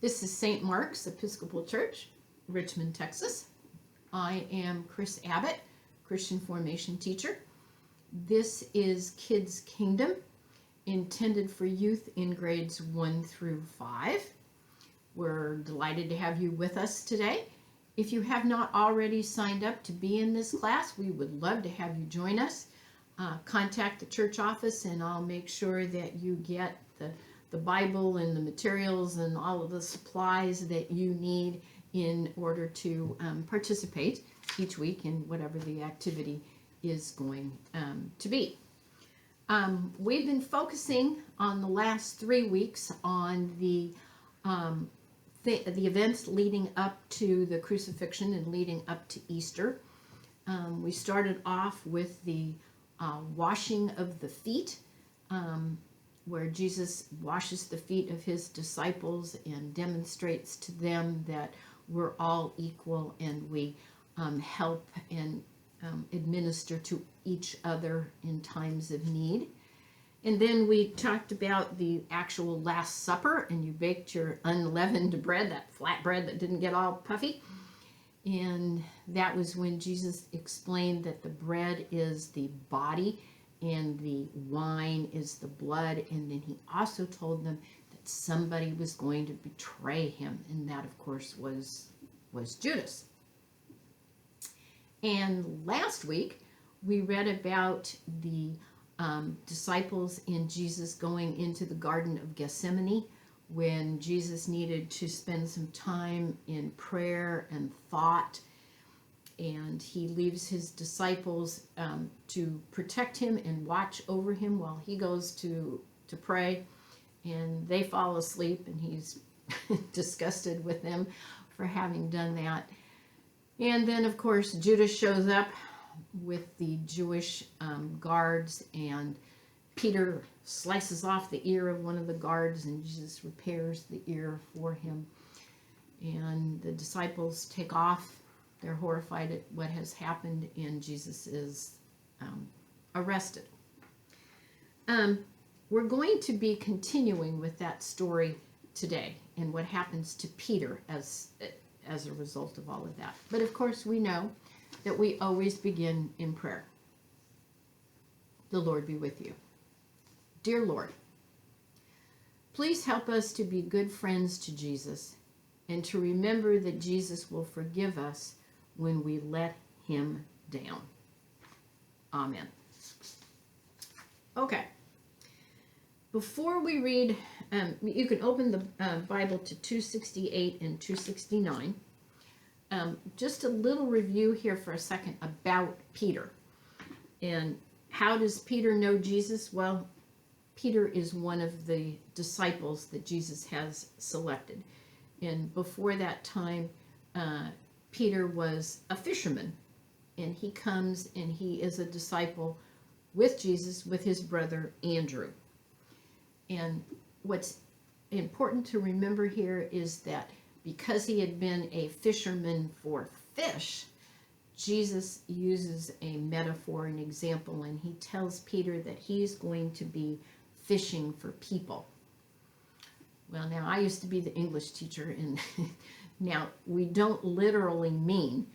This is St. Mark's Episcopal Church, Richmond, Texas. I am Chris Abbott, Christian formation teacher. This is Kids Kingdom, intended for youth in grades 1 through 5. We're delighted to have you with us today. If you have not already signed up to be in this class, we would love to have you join us. Contact the church office and I'll make sure that you get the Bible and the materials and all of the supplies that you need in order to participate each week in whatever the activity is going to be. We've been focusing on the last 3 weeks on the events leading up to the crucifixion and leading up to Easter. We started off with the washing of the feet, where Jesus washes the feet of his disciples and demonstrates to them that we're all equal and we help and administer to each other in times of need. And then we talked about the actual Last Supper, and you baked your unleavened bread, that flat bread that didn't get all puffy. And that was when Jesus explained that the bread is the body and the wine is the blood. And then he also told them that somebody was going to betray him. And that, of course, was Judas. And last week, we read about the disciples and Jesus going into the Garden of Gethsemane when Jesus needed to spend some time in prayer and thought. And he leaves his disciples to protect him and watch over him while he goes to pray. And they fall asleep, and he's disgusted with them for having done that. And then, of course, Judas shows up with the Jewish guards, and Peter slices off the ear of one of the guards, and Jesus repairs the ear for him. And the disciples take off. They're horrified at what has happened, and Jesus is arrested. We're going to be continuing with that story today and what happens to Peter as a result of all of that. But of course, we know that we always begin in prayer. The Lord be with you. Dear Lord, please help us to be good friends to Jesus and to remember that Jesus will forgive us when we let him down. Amen. Okay. Before we read, you can open the Bible to 268 and 269. Just a little review here for a second about Peter. And how does Peter know Jesus? Well, Peter is one of the disciples that Jesus has selected. And before that time, Peter was a fisherman. And he comes and he is a disciple with Jesus, with his brother Andrew. And what's important to remember here is that because he had been a fisherman for fish, Jesus uses a metaphor, an example, and he tells Peter that he's going to be fishing for people. Well, now, I used to be the English teacher, and now we don't literally mean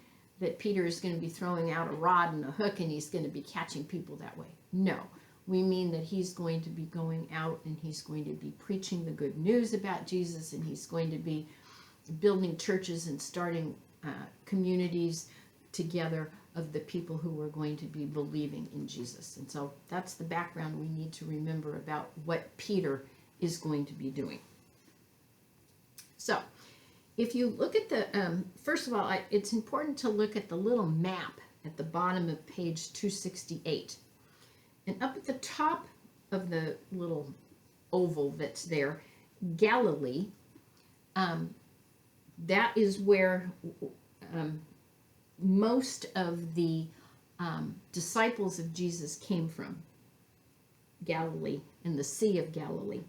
that Peter is going to be throwing out a rod and a hook and he's going to be catching people that way. No, we mean that he's going to be going out and he's going to be preaching the good news about Jesus, and he's going to be building churches and starting communities together of the people who are going to be believing in Jesus. And so that's the background we need to remember about what Peter is going to be doing. So if you look at the, first of all, it's important to look at the little map at the bottom of page 268. And up at the top of the little oval that's there, Galilee, that is where most of the disciples of Jesus came from. Galilee and the Sea of Galilee.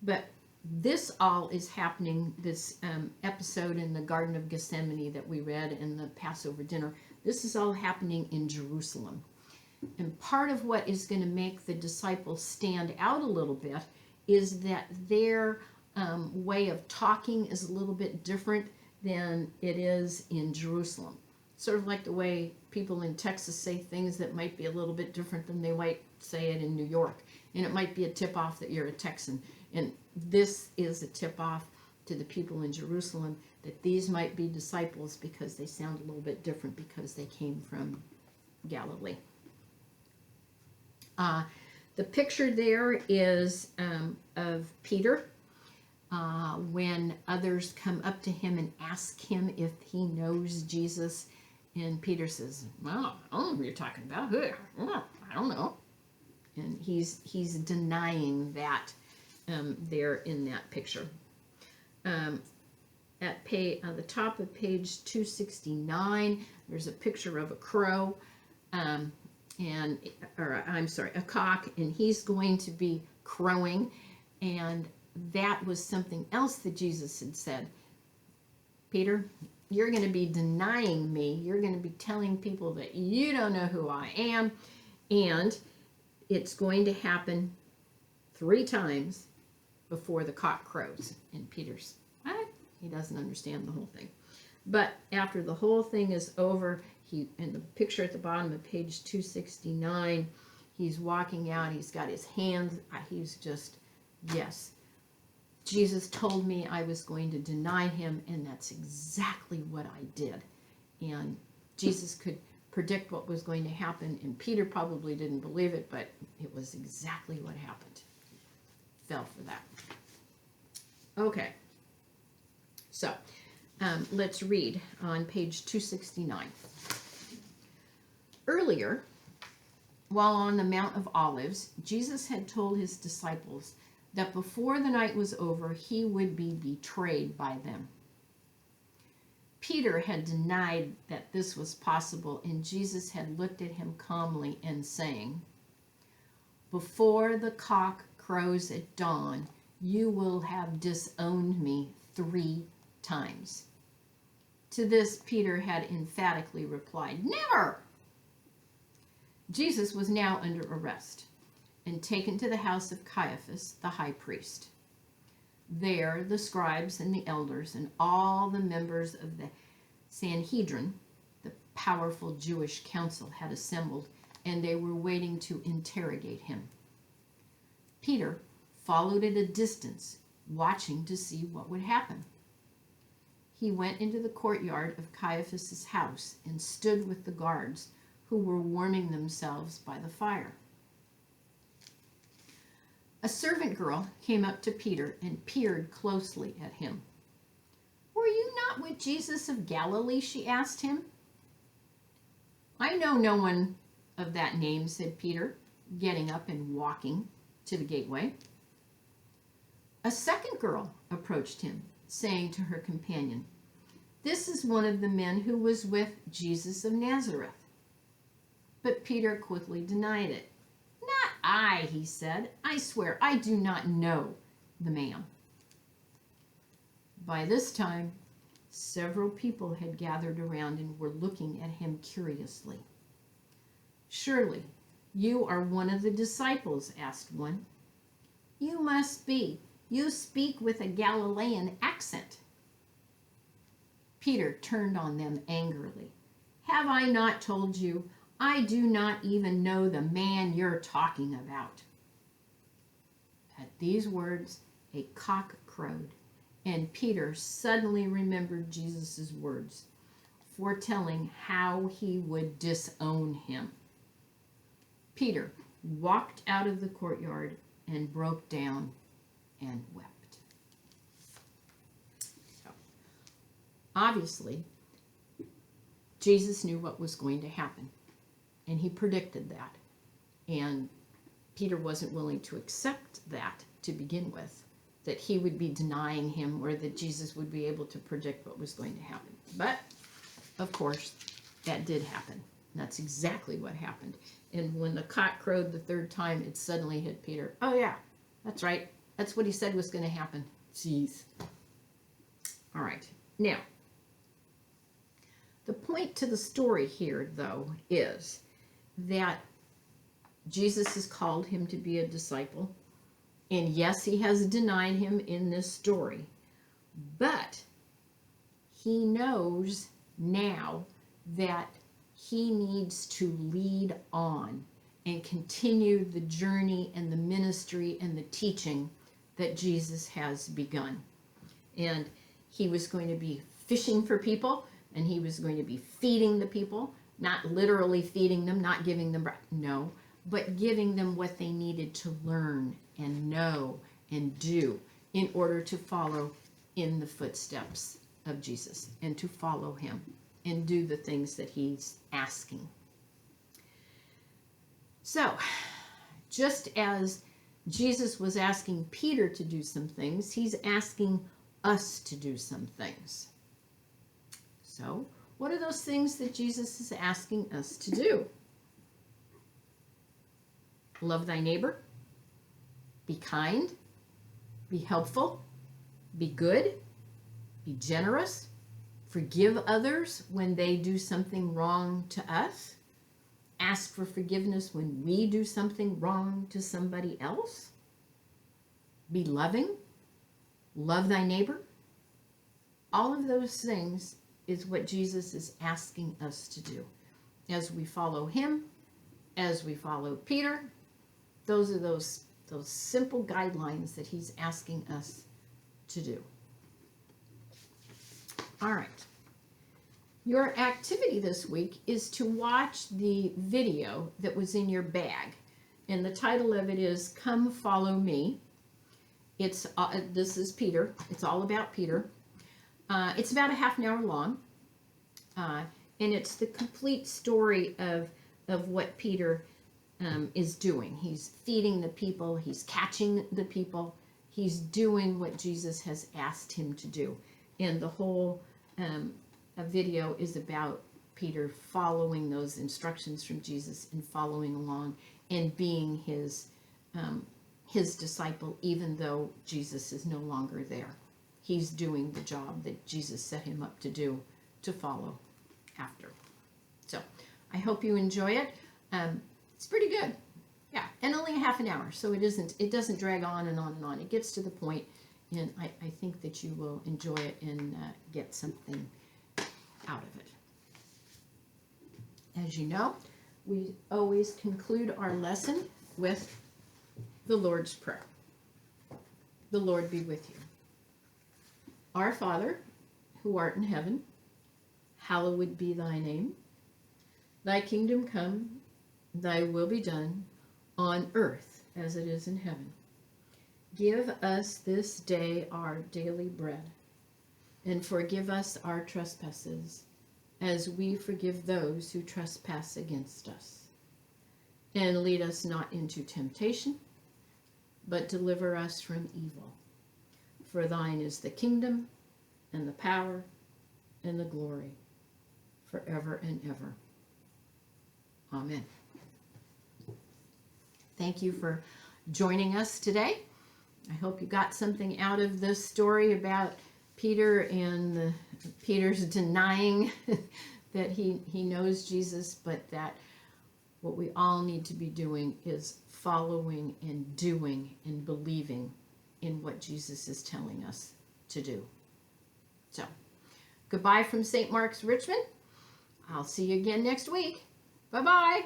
But this all is happening, this episode in the Garden of Gethsemane that we read in the Passover dinner, this is all happening in Jerusalem. And part of what is going to make the disciples stand out a little bit is that their way of talking is a little bit different than it is in Jerusalem. Sort of like the way people in Texas say things that might be a little bit different than they might say it in New York. And it might be a tip-off that you're a Texan. And this is a tip-off to the people in Jerusalem that these might be disciples because they sound a little bit different because they came from Galilee. The picture there is of Peter when others come up to him and ask him if he knows Jesus. And Peter says, well, I don't know who you're talking about. Who? I don't know. And he's denying that there in that picture. At the top of page 269, there's a picture of a crow, a cock, and he's going to be crowing. And that was something else that Jesus had said. Peter, you're going to be denying me. You're going to be telling people that you don't know who I am. And it's going to happen 3 times before the cock crows. And Peter's, what? He doesn't understand the whole thing. But after the whole thing is over, in the picture at the bottom of page 269, he's walking out. He's got his hands. He's just, yes. Jesus told me I was going to deny him, and that's exactly what I did. And Jesus could predict what was going to happen, and Peter probably didn't believe it, but it was exactly what happened. Fell for that. Okay. So, let's read on page 269. Earlier, while on the Mount of Olives, Jesus had told his disciples that before the night was over, he would be betrayed by them. Peter had denied that this was possible, and Jesus had looked at him calmly and saying, before the cock crows at dawn, you will have disowned me 3 times. To this, Peter had emphatically replied, never! Jesus was now under arrest and taken to the house of Caiaphas, the high priest. There, the scribes and the elders and all the members of the Sanhedrin, the powerful Jewish council, had assembled, and they were waiting to interrogate him. Peter followed at a distance, watching to see what would happen. He went into the courtyard of Caiaphas' house and stood with the guards who were warming themselves by the fire. A servant girl came up to Peter and peered closely at him. Were you not with Jesus of Galilee? She asked him. I know no one of that name, said Peter, getting up and walking to the gateway. A second girl approached him, saying to her companion, this is one of the men who was with Jesus of Nazareth. But Peter quickly denied it. Not I, he said. I swear I do not know the man. By this time, several people had gathered around and were looking at him curiously. Surely, you are one of the disciples, asked one. You must be. You speak with a Galilean accent. Peter turned on them angrily. Have I not told you? I do not even know the man you're talking about. At these words, a cock crowed, and Peter suddenly remembered Jesus' words, foretelling how he would disown him. Peter walked out of the courtyard and broke down and wept. So, obviously, Jesus knew what was going to happen. And he predicted that. And Peter wasn't willing to accept that to begin with, that he would be denying him or that Jesus would be able to predict what was going to happen. But, of course, that did happen. That's exactly what happened. And when the cock crowed the 3rd time, it suddenly hit Peter. Oh, yeah, that's right. That's what he said was going to happen. Jeez. All right. Now, the point to the story here, though, is that Jesus has called him to be a disciple. And yes, he has denied him in this story, but he knows now that he needs to lead on and continue the journey and the ministry and the teaching that Jesus has begun. And he was going to be fishing for people, and he was going to be feeding the people, not literally feeding them, not giving them bread, no, but giving them what they needed to learn and know and do in order to follow in the footsteps of Jesus and to follow him and do the things that he's asking. So, just as Jesus was asking Peter to do some things, he's asking us to do some things. So, what are those things that Jesus is asking us to do? Love thy neighbor, be kind, be helpful, be good, be generous, forgive others when they do something wrong to us, ask for forgiveness when we do something wrong to somebody else, be loving, love thy neighbor. All of those things is what Jesus is asking us to do. As we follow him, as we follow Peter, those are those simple guidelines that he's asking us to do. All right. Your activity this week is to watch the video that was in your bag. And the title of it is Come Follow Me. This is Peter. It's all about Peter. It's about a half an hour long. And it's the complete story of what Peter is doing. He's feeding the people. He's catching the people. He's doing what Jesus has asked him to do. And the whole video is about Peter following those instructions from Jesus and following along and being his disciple, even though Jesus is no longer there. He's doing the job that Jesus set him up to do, to follow after. So I hope you enjoy it. It's pretty good. Yeah, and only a half an hour, so it doesn't drag on and on and on. It gets to the point, and I think that you will enjoy it and get something out of it. As you know, we always conclude our lesson with the Lord's Prayer. The Lord be with you. Our Father, who art in heaven, hallowed be thy name. Thy kingdom come, thy will be done, on earth as it is in heaven. Give us this day our daily bread, and forgive us our trespasses, as we forgive those who trespass against us. And lead us not into temptation, but deliver us from evil. For thine is the kingdom, and the power, and the glory, forever and ever. Amen. Thank you for joining us today. I hope you got something out of this story about Peter and Peter's denying that he knows Jesus, but that what we all need to be doing is following and doing and believing in what Jesus is telling us to do. So, goodbye from St. Mark's, Richmond. I'll see you again next week. Bye-bye.